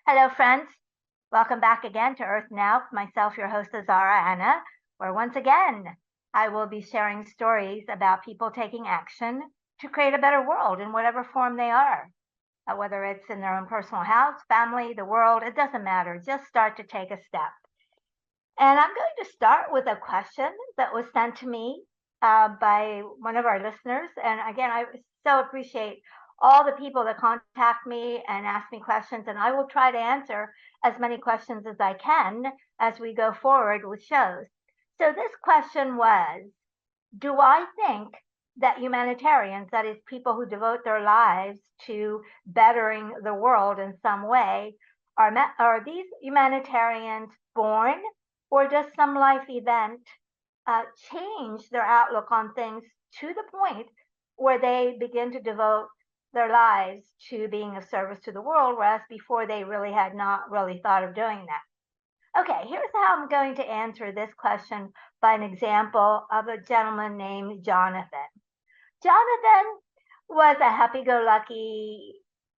Hello, friends. Welcome back again to Earth Now. Myself, your host, Azara Anna, where once again I will be sharing stories about people taking action to create a better world in whatever form they are. Whether it's in their own personal house, family, the world, it doesn't matter. Just start to take a step. And I'm going to start with a question that was sent to me by one of our listeners. And again, I so appreciate all the people that contact me and ask me questions, and I will try to answer as many questions as I can as we go forward with shows. So this question was, do I think that humanitarians, that is, people who devote their lives to bettering the world in some way, are these humanitarians born, or does some life event change their outlook on things to the point where they begin to devote their lives to being of service to the world, whereas before they really had not really thought of doing that? Okay, here's how I'm going to answer this question by an example of a gentleman named Jonathan. Jonathan was a happy-go-lucky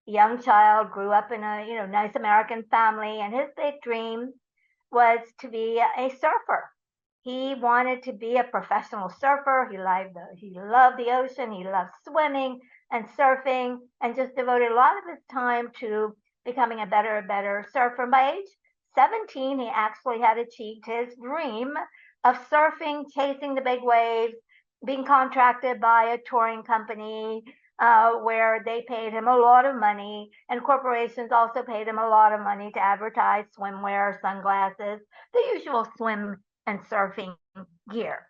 young child, grew up in a nice American family, and his big dream was to be a surfer. He wanted to be a professional surfer. He loved the ocean. He loved swimming and surfing, and just devoted a lot of his time to becoming a better surfer. By age 17, he actually had achieved his dream of surfing, chasing the big waves, being contracted by a touring company where they paid him a lot of money, and corporations also paid him a lot of money to advertise swimwear, sunglasses, the usual swim and surfing gear.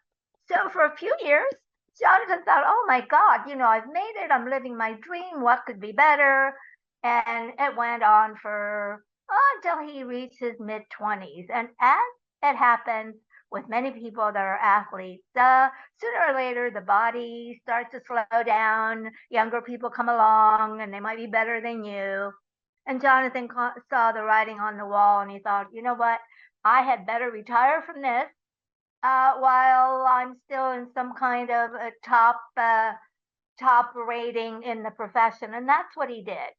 So for a few years, Jonathan thought, oh my God, I've made it. I'm living my dream. What could be better? And it went on for until he reached his mid 20s. And as it happens with many people that are athletes, sooner or later the body starts to slow down. Younger people come along and they might be better than you. And Jonathan saw the writing on the wall, and he thought, you know what? I had better retire from this while I'm still in some kind of a top rating in the profession. And that's what he did.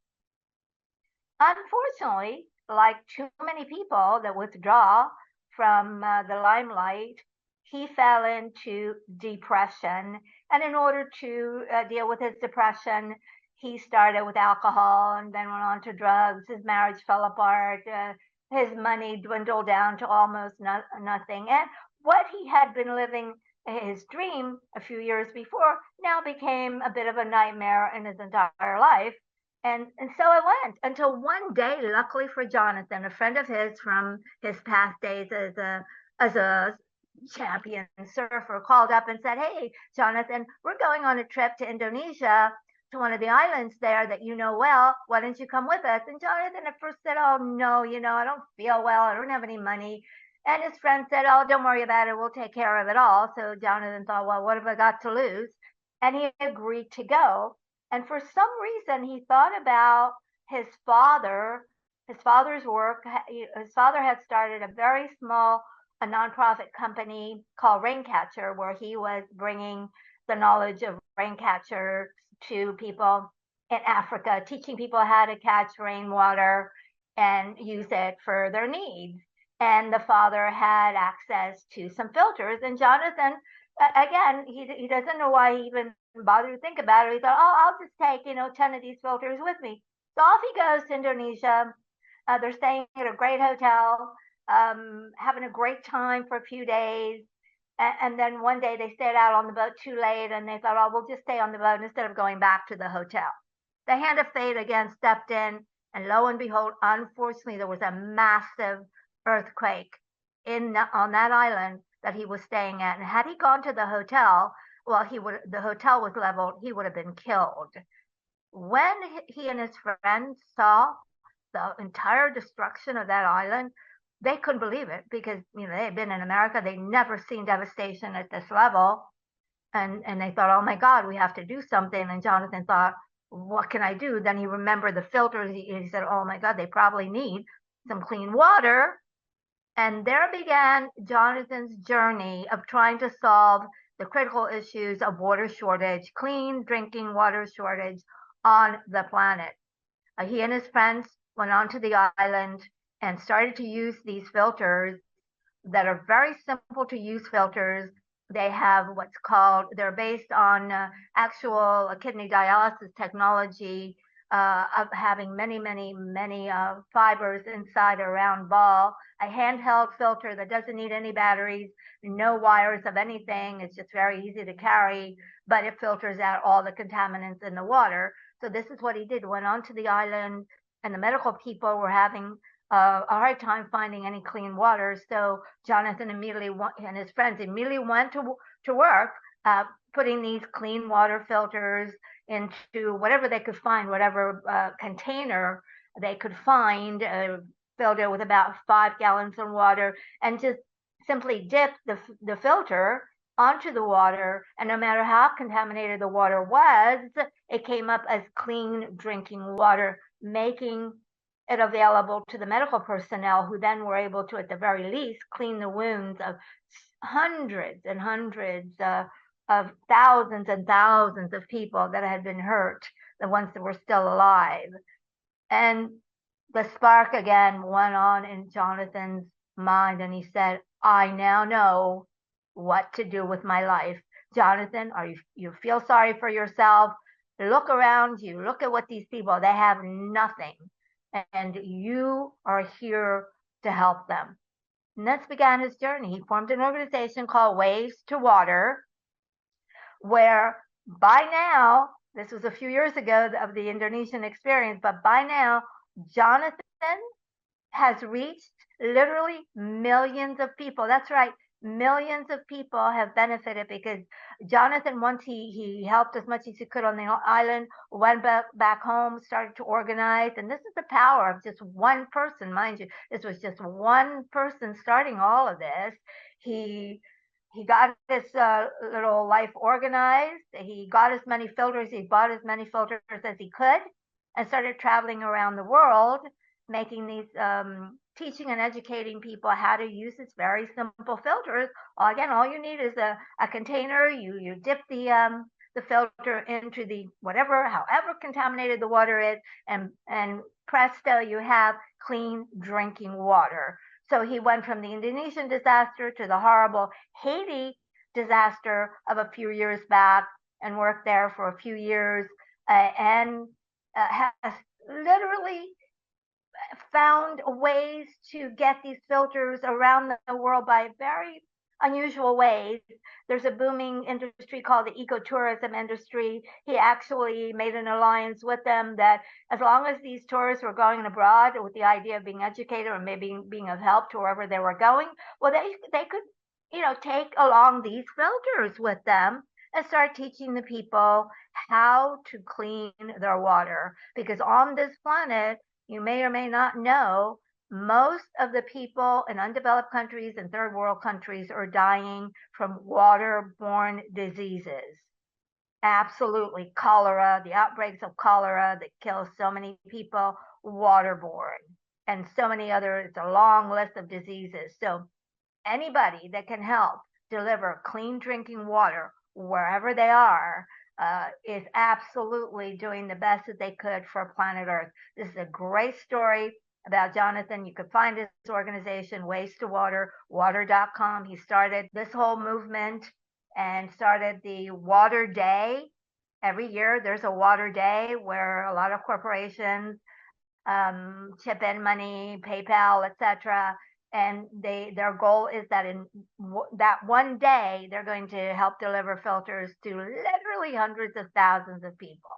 Unfortunately, like too many people that withdraw from the limelight, he fell into depression. And in order to deal with his depression, he started with alcohol and then went on to drugs. His marriage fell apart. His money dwindled down to almost nothing. And what he had been living his dream a few years before now became a bit of a nightmare in his entire life. And so I went until one day, luckily for Jonathan, a friend of his from his past days as a champion surfer called up and said, "Hey, Jonathan, we're going on a trip to Indonesia, to one of the islands there that you know well. Why don't you come with us?" And Jonathan at first said, "Oh no, I don't feel well. I don't have any money." And his friend said, "Oh, don't worry about it. We'll take care of it all." So Jonathan thought, well, what have I got to lose? And he agreed to go. And for some reason, he thought about his father, his father's work. His father had started a very small a nonprofit company called Raincatcher, where he was bringing the knowledge of raincatcher to people in Africa, teaching people how to catch rainwater and use it for their needs. And the father had access to some filters. And Jonathan, again, he doesn't know why he even bothered to think about it. He thought, oh, I'll just take 10 of these filters with me. So off he goes to Indonesia. They're staying at a great hotel, having a great time for a few days. And then one day they stayed out on the boat too late, and they thought, oh, we'll just stay on the boat instead of going back to the hotel. The hand of fate again stepped in, and lo and behold, unfortunately, there was a massive earthquake on that island that he was staying at. And had he gone to the hotel, well, the hotel was leveled, he would have been killed. When he and his friends saw the entire destruction of that island, they couldn't believe it, because they had been in America. They'd never seen devastation at this level. And they thought, oh my God, we have to do something. And Jonathan thought, what can I do? Then he remembered the filters. He said, oh my God, they probably need some clean water. And there began Jonathan's journey of trying to solve the critical issues of water shortage, clean drinking water shortage on the planet. He and his friends went onto the island and started to use these filters that are very simple to use filters. They have what's called, they're based on actual kidney dialysis technology of having many fibers inside a round ball, a handheld filter that doesn't need any batteries, no wires of anything. It's just very easy to carry, but it filters out all the contaminants in the water. So this is what he did, went onto the island, and the medical people were having a hard time finding any clean water. So Jonathan immediately and his friends immediately went to work putting these clean water filters into whatever they could find, whatever container they could find, filled it with about 5 gallons of water, and just simply dip the filter onto the water. And no matter how contaminated the water was, it came up as clean drinking water, making it available to the medical personnel, who then were able to, at the very least, clean the wounds of hundreds and hundreds of thousands and thousands of people that had been hurt, the ones that were still alive. And the spark again went on in Jonathan's mind, and he said, I now know what to do with my life. Jonathan, you feel sorry for yourself? Look around you, look at what these people, they have nothing, and you are here to help them. And that's began his journey. He formed an organization called Waves to Water, where by now, this was a few years ago of the Indonesian experience, but by now, Jonathan has reached literally millions of people. That's right. Millions of people have benefited because Jonathan, once he helped as much as he could on the island, went back home, started to organize. And this is the power of just one person, mind you. This was just one person starting all of this. He got his little life organized. He got as many filters. He bought as many filters as he could, and started traveling around the world, making these teaching and educating people how to use this very simple filters. Again, all you need is a container. You dip the filter into the however contaminated the water is, and presto, you have clean drinking water. So he went from the Indonesian disaster to the horrible Haiti disaster of a few years back, and worked there for a few years, and has literally found ways to get these filters around the world by very unusual ways. There's a booming industry called the ecotourism industry. He actually made an alliance with them that as long as these tourists were going abroad with the idea of being educated or maybe being of help to wherever they were going, well, they could, take along these filters with them and start teaching the people how to clean their water. Because on this planet, you may or may not know, most of the people in undeveloped countries and third world countries are dying from waterborne diseases. Absolutely. Cholera, the outbreaks of cholera that kill so many people, waterborne, and so many other, it's a long list of diseases. So anybody that can help deliver clean drinking water wherever they are is absolutely doing the best that they could for planet Earth. This is a great story about Jonathan. You could find his organization, Waste to Water, water.com. He started this whole movement and started the Water Day. Every year there's a Water Day where a lot of corporations chip in money, PayPal, etc. And their goal is that in that one day, they're going to help deliver filters to literally hundreds of thousands of people.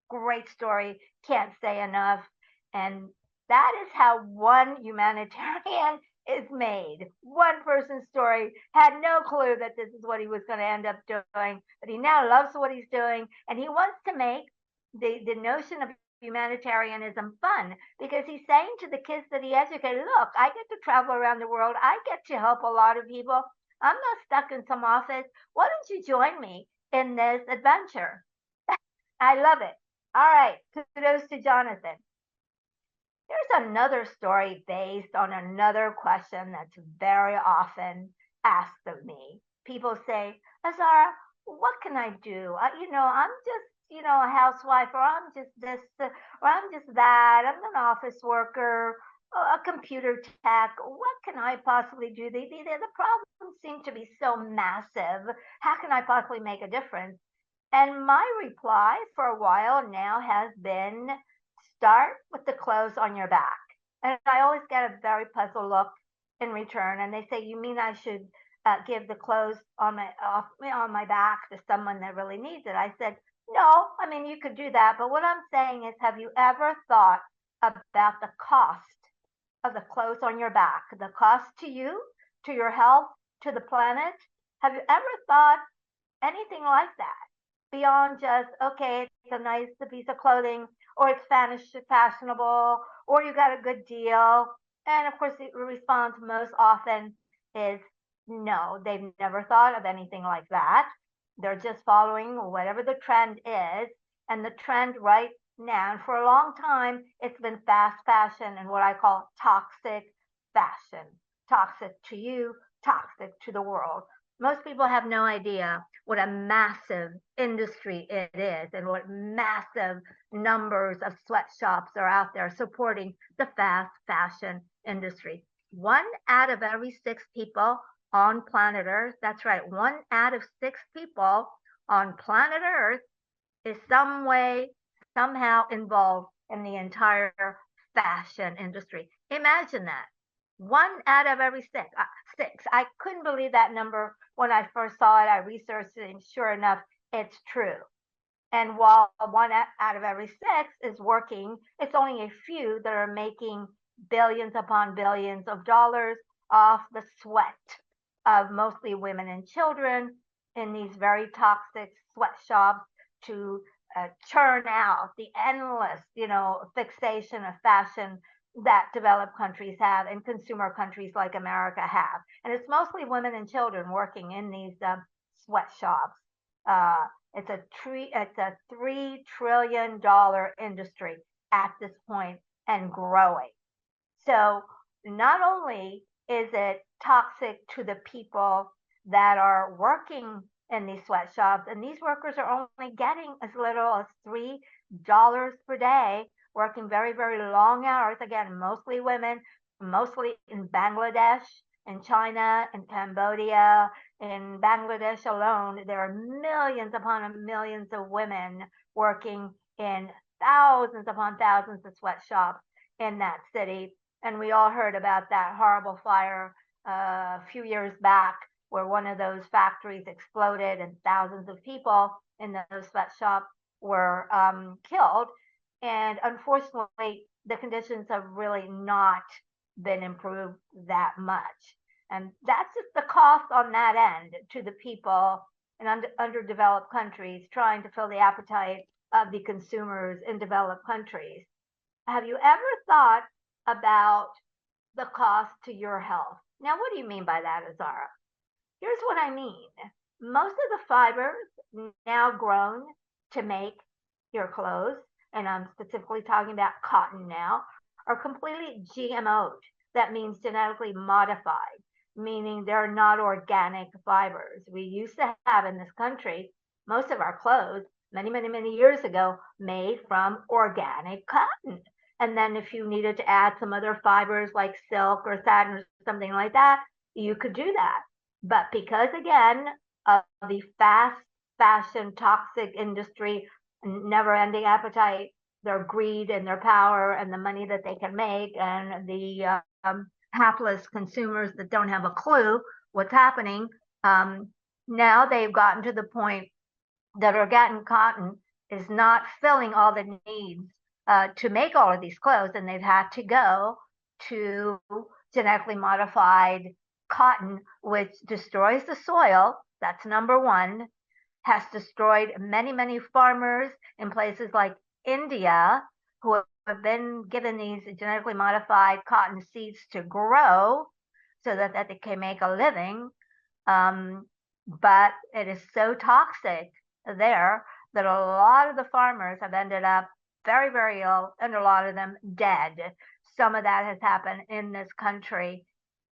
Great story. Can't say enough. And that is how one humanitarian is made. One person's story, had no clue that this is what he was going to end up doing, but he now loves what he's doing, and he wants to make the notion of humanitarianism fun, because he's saying to the kids that he educated, look, I get to travel around the world. I get to help a lot of people. I'm not stuck in some office. Why don't you join me in this adventure? I love it. All right. Kudos to Jonathan. Here's another story based on another question that's very often asked of me. People say, Azara, what can I do? I'm just a housewife, or I'm just this, or I'm just that. I'm an office worker, a computer tech. What can I possibly do? The problems seem to be so massive. How can I possibly make a difference? And my reply for a while now has been start with the clothes on your back. And I always get a very puzzled look in return. And they say, "You mean I should give the clothes on my back to someone that really needs it?" I said, "No, I mean, you could do that. But what I'm saying is, have you ever thought about the cost of the clothes on your back, the cost to you, to your health, to the planet? Have you ever thought anything like that beyond just, okay, it's a nice piece of clothing, or it's fashionable, or you got a good deal?" And of course, the response most often is no, they've never thought of anything like that. They're just following whatever the trend is. And the trend right now, and for a long time, it's been fast fashion and what I call toxic fashion. Toxic to you, toxic to the world. Most people have no idea what a massive industry it is and what massive numbers of sweatshops are out there supporting the fast fashion industry. One out of every six people on planet Earth, that's right, one out of six people on planet Earth is some way, somehow involved in the entire fashion industry. Imagine that. One out of every six. Six. I couldn't believe that number when I first saw it. I researched it, and sure enough, it's true. And while one out of every six is working, it's only a few that are making billions upon billions of dollars off the sweat of mostly women and children in these very toxic sweatshops to churn out the endless, fixation of fashion that developed countries have and consumer countries like America have. And it's mostly women and children working in these sweatshops. Uh, it's a $3 trillion industry at this point and growing. So not only is it toxic to the people that are working in these sweatshops, and these workers are only getting as little as $3 per day, working very, very long hours. Again, mostly women, mostly in Bangladesh, in China, in Cambodia. In Bangladesh alone, there are millions upon millions of women working in thousands upon thousands of sweatshops in that city. And we all heard about that horrible fire a few years back where one of those factories exploded and thousands of people in those sweatshops were killed. And unfortunately, the conditions have really not been improved that much. And that's just the cost on that end to the people in underdeveloped countries trying to fill the appetite of the consumers in developed countries. Have you ever thought about the cost to your health? Now, what do you mean by that, Azara? Here's what I mean. Most of the fibers now grown to make your clothes, and I'm specifically talking about cotton now, are completely GMO'd. That means genetically modified, meaning they're not organic fibers. We used to have in this country most of our clothes many, many, many years ago made from organic cotton. And then if you needed to add some other fibers like silk or satin or something like that, you could do that. But because, again, of the fast fashion toxic industry, never ending appetite, their greed and their power and the money that they can make, and the hapless consumers that don't have a clue what's happening, now they've gotten to the point that organic cotton is not filling all the needs to make all of these clothes, and they've had to go to genetically modified cotton, which destroys the soil. That's number one. Has destroyed many, many farmers in places like India who have been given these genetically modified cotton seeds to grow so that they can make a living. But it is so toxic there that a lot of the farmers have ended up very, very ill, and a lot of them dead. Some of that has happened in this country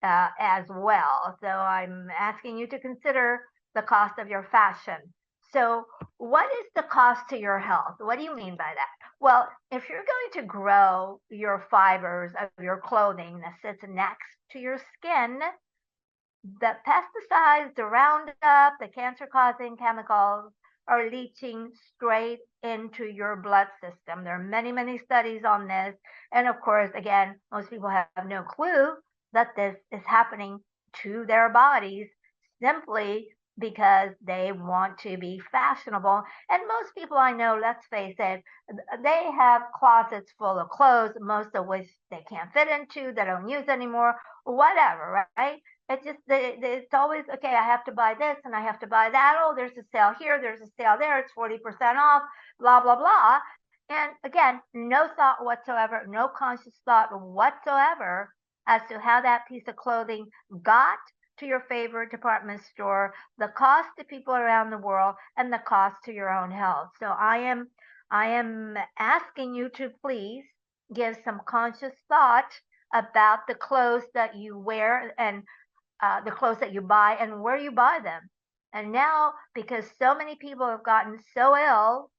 as well. So I'm asking you to consider the cost of your fashion. So, what is the cost to your health? What do you mean by that? Well, if you're going to grow your fibers of your clothing that sits next to your skin, the pesticides, the Roundup, the cancer causing chemicals are leaching straight into your blood system. There are many, many studies on this. And of course, again, most people have no clue that this is happening to their bodies simply because they want to be fashionable. And most people I know, let's face it, they have closets full of clothes, most of which they can't fit into, they don't use anymore, whatever, right? It's always okay. I have to buy this and I have to buy that. Oh, there's a sale here, there's a sale there. It's 40% off. Blah blah blah. And again, no thought whatsoever, no conscious thought whatsoever as to how that piece of clothing got to your favorite department store, the cost to people around the world, and the cost to your own health. So I am asking you to please give some conscious thought about the clothes that you wear and the clothes that you buy and where you buy them. And now, because so many people have gotten so ill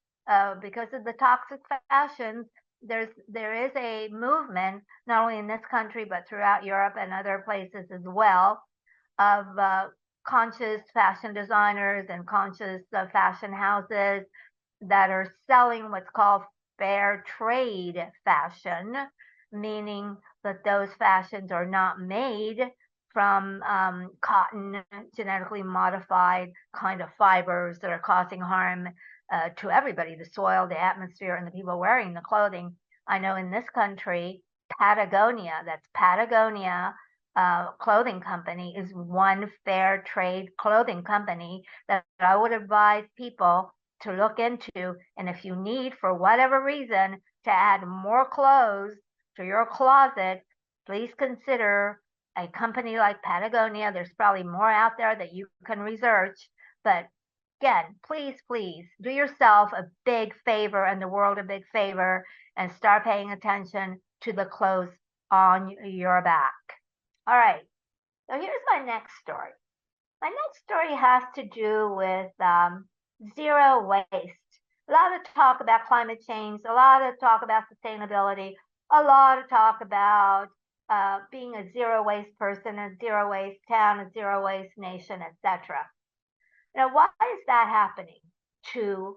because of the toxic fashions, there is a movement not only in this country but throughout Europe and other places as well of conscious fashion designers and conscious fashion houses that are selling what's called fair trade fashion, meaning that those fashions are not made from cotton, genetically modified kind of fibers that are causing harm to everybody, the soil, the atmosphere, and the people wearing the clothing. I know in this country, Patagonia, that's Patagonia clothing company, is one fair trade clothing company that I would advise people to look into. And if you need, for whatever reason, to add more clothes to your closet, please consider a company like Patagonia. There's probably more out there that you can research. But again, please, please do yourself a big favor and the world a big favor and start paying attention to the clothes on your back. All right. So here's my next story. My next story has to do with zero waste. A lot of talk about climate change, a lot of talk about sustainability, a lot of talk about being a zero waste person, a zero waste town, a zero waste nation, etc. Now, why is that happening to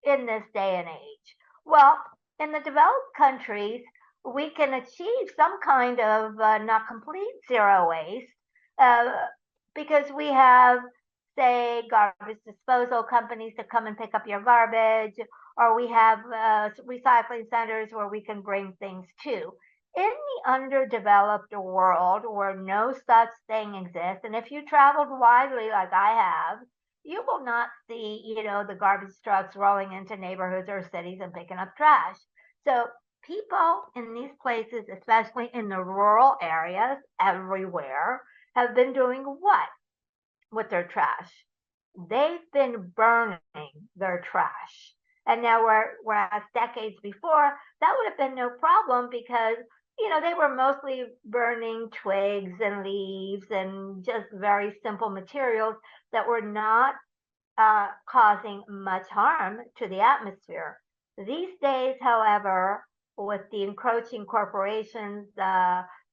in this day and age? Well, in the developed countries, we can achieve some kind of not complete zero waste uh, because we have, say, garbage disposal companies that come and pick up your garbage, or we have recycling centers where we can bring things to. In the underdeveloped world where no such thing exists, and if you traveled widely like I have, you will not see, the garbage trucks rolling into neighborhoods or cities and picking up trash. So people in these places, especially in the rural areas everywhere, have been doing what with their trash? They've been burning their trash. And now, whereas decades before, that would have been no problem because, they were mostly burning twigs and leaves and just very simple materials that were not causing much harm to the atmosphere. These days, however, with the encroaching corporations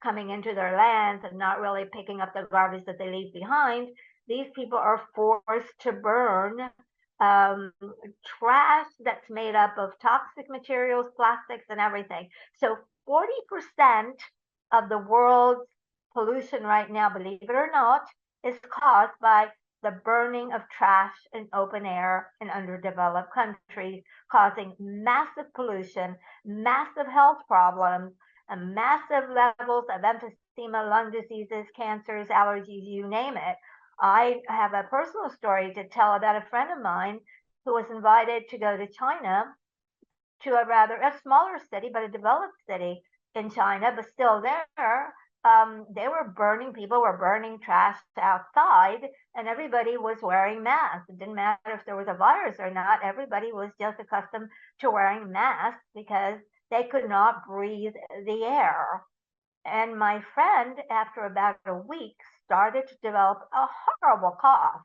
coming into their lands and not really picking up the garbage that they leave behind, these people are forced to burn um, trash that's made up of toxic materials, plastics, and everything. So 40% of the world's pollution right now, believe it or not, is caused by the burning of trash in open air in underdeveloped countries, causing massive pollution, massive health problems, and massive levels of emphysema, lung diseases, cancers, allergies, you name it. I have a personal story to tell about a friend of mine who was invited to go to China, to a smaller city, but a developed city in China, but still there. People were burning trash outside, and everybody was wearing masks. It didn't matter if there was a virus or not. Everybody was just accustomed to wearing masks because they could not breathe the air. And my friend, after about a week, started to develop a horrible cough.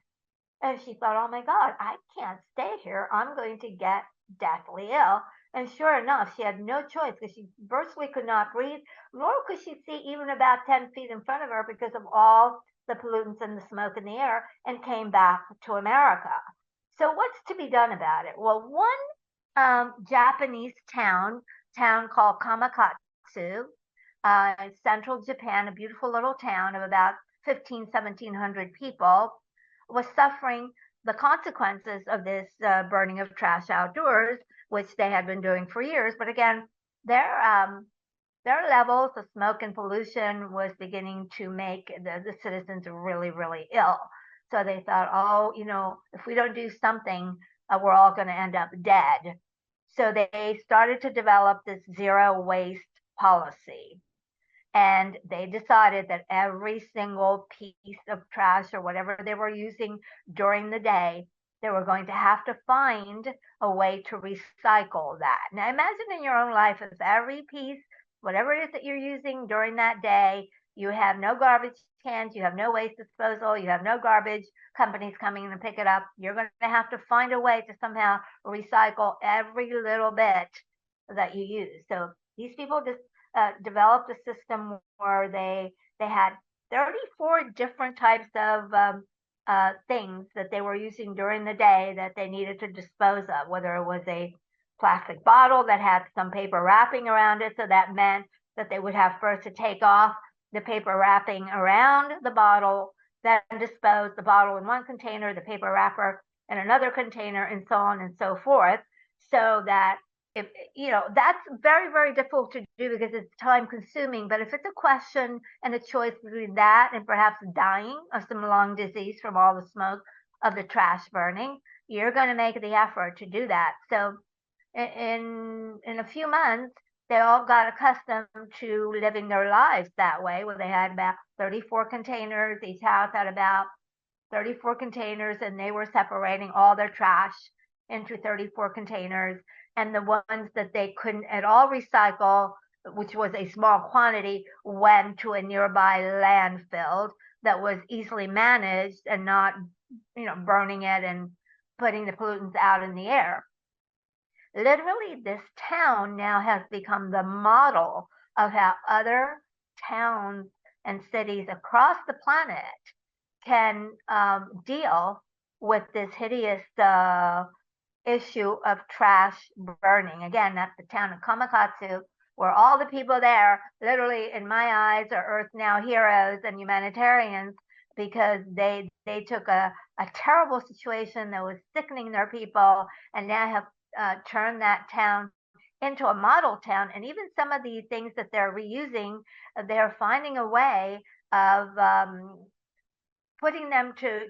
And she thought, oh my God, I can't stay here. I'm going to get deathly ill. And sure enough, she had no choice because she virtually could not breathe, nor could she see even about 10 feet in front of her because of all the pollutants and the smoke in the air, and came back to America. So what's to be done about it? Well, one Japanese town called Kamakatsu, central Japan, a beautiful little town of about 1,700 people, was suffering the consequences of this burning of trash outdoors, which they had been doing for years. But again, their their levels of smoke and pollution was beginning to make the citizens really, really ill. So they thought, oh, if we don't do something, we're all going to end up dead. So they started to develop this zero waste policy. And they decided that every single piece of trash or whatever they were using during the day, they were going to have to find a way to recycle that. Now imagine in your own life, if every piece, whatever it is that you're using during that day, you have no garbage cans, you have no waste disposal, you have no garbage companies coming in to pick it up. You're going to have to find a way to somehow recycle every little bit that you use. So these people just developed a system where they had 34 different types of things that they were using during the day that they needed to dispose of, whether it was a plastic bottle that had some paper wrapping around it. So that meant that they would have first to take off the paper wrapping around the bottle, then dispose the bottle in one container, the paper wrapper in another container, and so on and so forth, so that if that's very, very difficult to do because it's time consuming. But if it's a question and a choice between that and perhaps dying of some lung disease from all the smoke of the trash burning, you're going to make the effort to do that. So in a few months, they all got accustomed to living their lives that way, where they had about 34 containers. Each house had about 34 containers, and they were separating all their trash into 34 containers. And the ones that they couldn't at all recycle, which was a small quantity, went to a nearby landfill that was easily managed and not, burning it and putting the pollutants out in the air. Literally, this town now has become the model of how other towns and cities across the planet can deal with this hideous issue of trash burning. Again, that's the town of Kamakatsu, where all the people there, literally in my eyes, are Earth Now heroes and humanitarians, because they took a terrible situation that was sickening their people, and now have turned that town into a model town. And even some of the things that they're reusing, they're finding a way of putting them to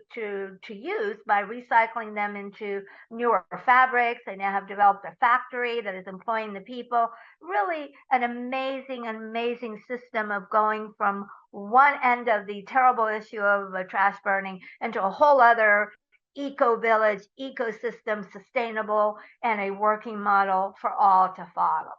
use by recycling them into newer fabrics. They now have developed a factory that is employing the people. Really an amazing, amazing system of going from one end of the terrible issue of trash burning into a whole other eco-village, ecosystem, sustainable, and a working model for all to follow.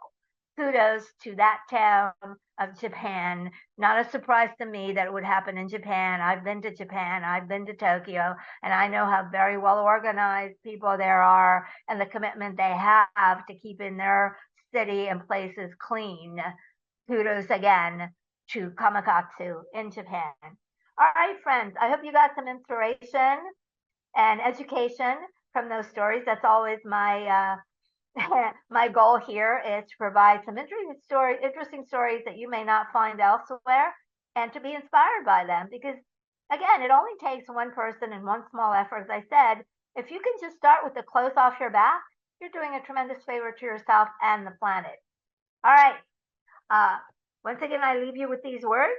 Kudos to that town of Japan. Not a surprise to me that it would happen in Japan. I've been to Japan, I've been to Tokyo, and I know how very well organized people there are and the commitment they have to keeping their city and places clean. Kudos again to Kamakatsu in Japan. All right, friends, I hope you got some inspiration and education from those stories. That's always my my goal here is to provide some interesting stories that you may not find elsewhere, and to be inspired by them. Because again, it only takes one person and one small effort. As I said, if you can just start with the clothes off your back, you're doing a tremendous favor to yourself and the planet. All right. Uh, Once again, I leave you with these words.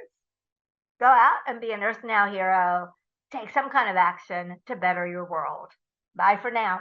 Go out and be an Earth Now hero. Take some kind of action to better your world. Bye for now.